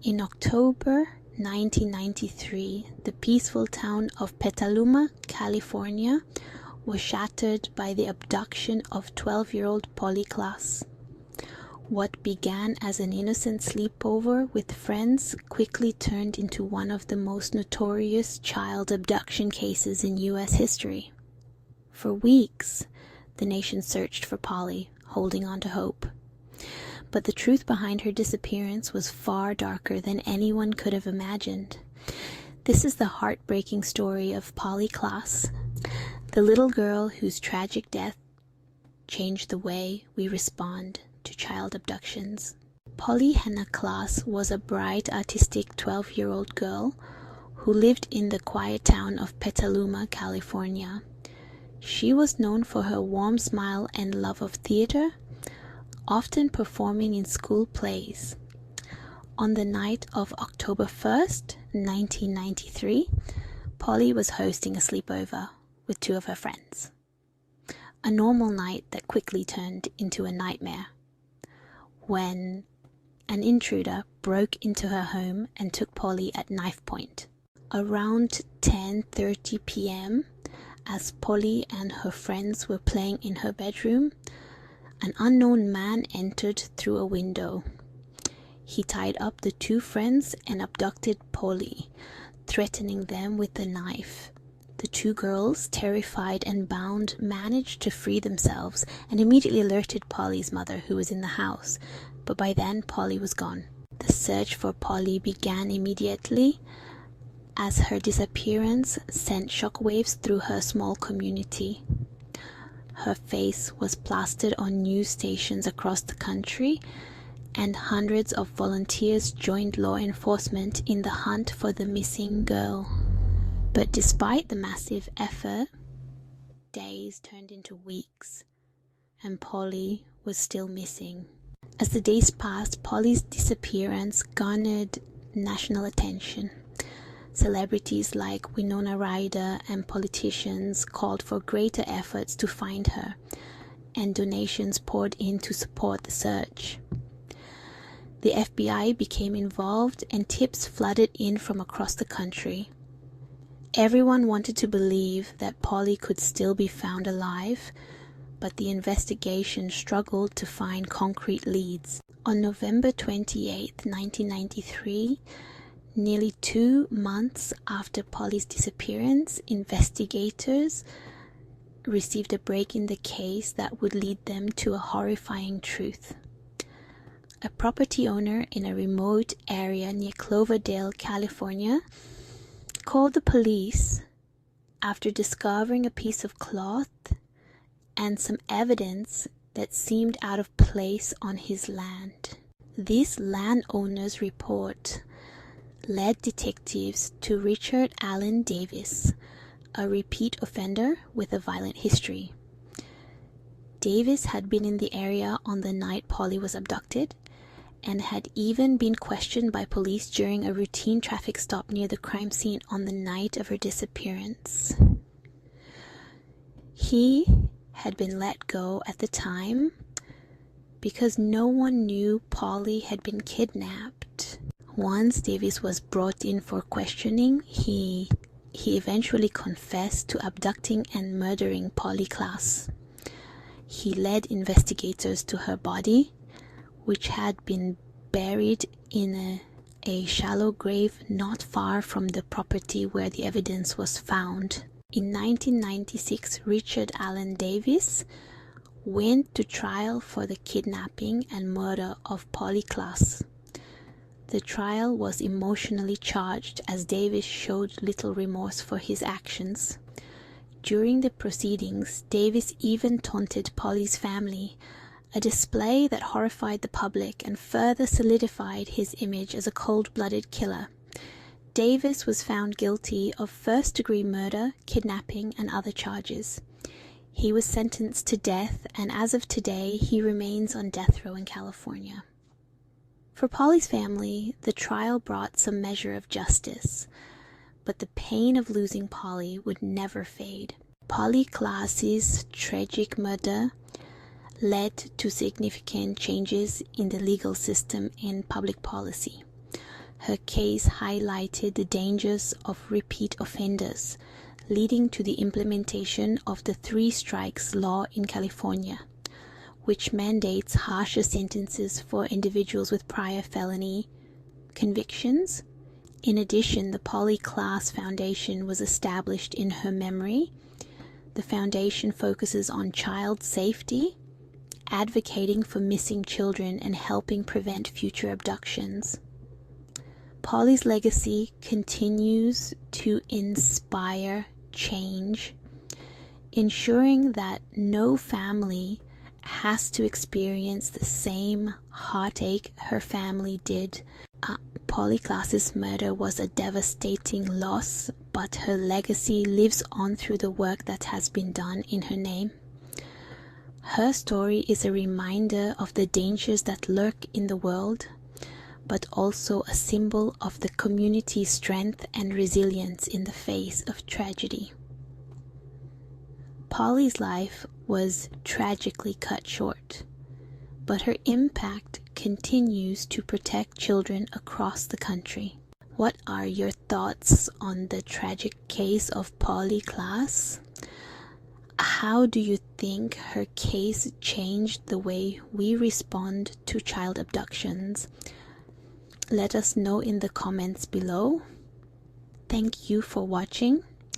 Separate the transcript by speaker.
Speaker 1: In October 1993, the peaceful town of Petaluma, California, was shattered by the abduction of 12-year-old Polly Klaas. What began as an innocent sleepover with friends quickly turned into one of the most notorious child abduction cases in U.S. history. For weeks, the nation searched for Polly, holding on to hope. But the truth behind her disappearance was far darker than anyone could have imagined. This is the heartbreaking story of Polly Klaas, the little girl whose tragic death changed the way we respond to child abductions. Polly Klaas was a bright, artistic 12-year-old girl who lived in the quiet town of Petaluma, California. She was known for her warm smile and love of theater, often performing in school plays. On the night of October 1st, 1993, Polly was hosting a sleepover with two of her friends. A normal night that quickly turned into a nightmare when an intruder broke into her home and took Polly at knife point. Around 10:30 p.m., as Polly and her friends were playing in her bedroom, an unknown man entered through a window. He tied up the two friends and abducted Polly, threatening them with a knife. The two girls, terrified and bound, managed to free themselves and immediately alerted Polly's mother, who was in the house, but by then Polly was gone. The search for Polly began immediately, as her disappearance sent shockwaves through her small community. Her face was plastered on news stations across the country, and hundreds of volunteers joined law enforcement in the hunt for the missing girl. But despite the massive effort, days turned into weeks, and Polly was still missing. As the days passed, Polly's disappearance garnered national attention. Celebrities like Winona Ryder and politicians called for greater efforts to find her, and donations poured in to support the search. The FBI became involved and tips flooded in from across the country. Everyone wanted to believe that Polly could still be found alive, but the investigation struggled to find concrete leads. On November 28, 1993, nearly 2 months after Polly's disappearance, investigators received a break in the case that would lead them to a horrifying truth. A property owner in a remote area near Cloverdale, California, called the police after discovering a piece of cloth and some evidence that seemed out of place on his land. This landowner's report led detectives to Richard Allen Davis, a repeat offender with a violent history. Davis had been in the area on the night Polly was abducted and had even been questioned by police during a routine traffic stop near the crime scene on the night of her disappearance. He had been let go at the time because no one knew Polly had been kidnapped. Once Davis was brought in for questioning, he eventually confessed to abducting and murdering Polly Klaas. He led investigators to her body, which had been buried in a shallow grave not far from the property where the evidence was found. In 1996, Richard Allen Davis went to trial for the kidnapping and murder of Polly Klaas. The trial was emotionally charged as Davis showed little remorse for his actions. During the proceedings, Davis even taunted Polly's family, a display that horrified the public and further solidified his image as a cold-blooded killer. Davis was found guilty of first-degree murder, kidnapping, and other charges. He was sentenced to death, and as of today, he remains on death row in California. For Polly's family, the trial brought some measure of justice, but the pain of losing Polly would never fade. Polly Klaas's tragic murder led to significant changes in the legal system and public policy. her case highlighted the dangers of repeat offenders, leading to the implementation of the 3 strikes law in California, which mandates harsher sentences for individuals with prior felony convictions. In addition, the Polly Klaas Foundation was established in her memory. The foundation focuses on child safety, advocating for missing children and helping prevent future abductions. Polly's legacy continues to inspire change, ensuring that no family has to experience the same heartache her family did. Polly Klaas's murder was a devastating loss, but her legacy lives on through the work that has been done in her name. Her story is a reminder of the dangers that lurk in the world, but also a symbol of the community's strength and resilience in the face of tragedy. Polly's life was tragically cut short, but her impact continues to protect children across the country. What are your thoughts on the tragic case of Polly Klaas? How do you think her case changed the way we respond to child abductions? Let us know in the comments below. Thank you for watching.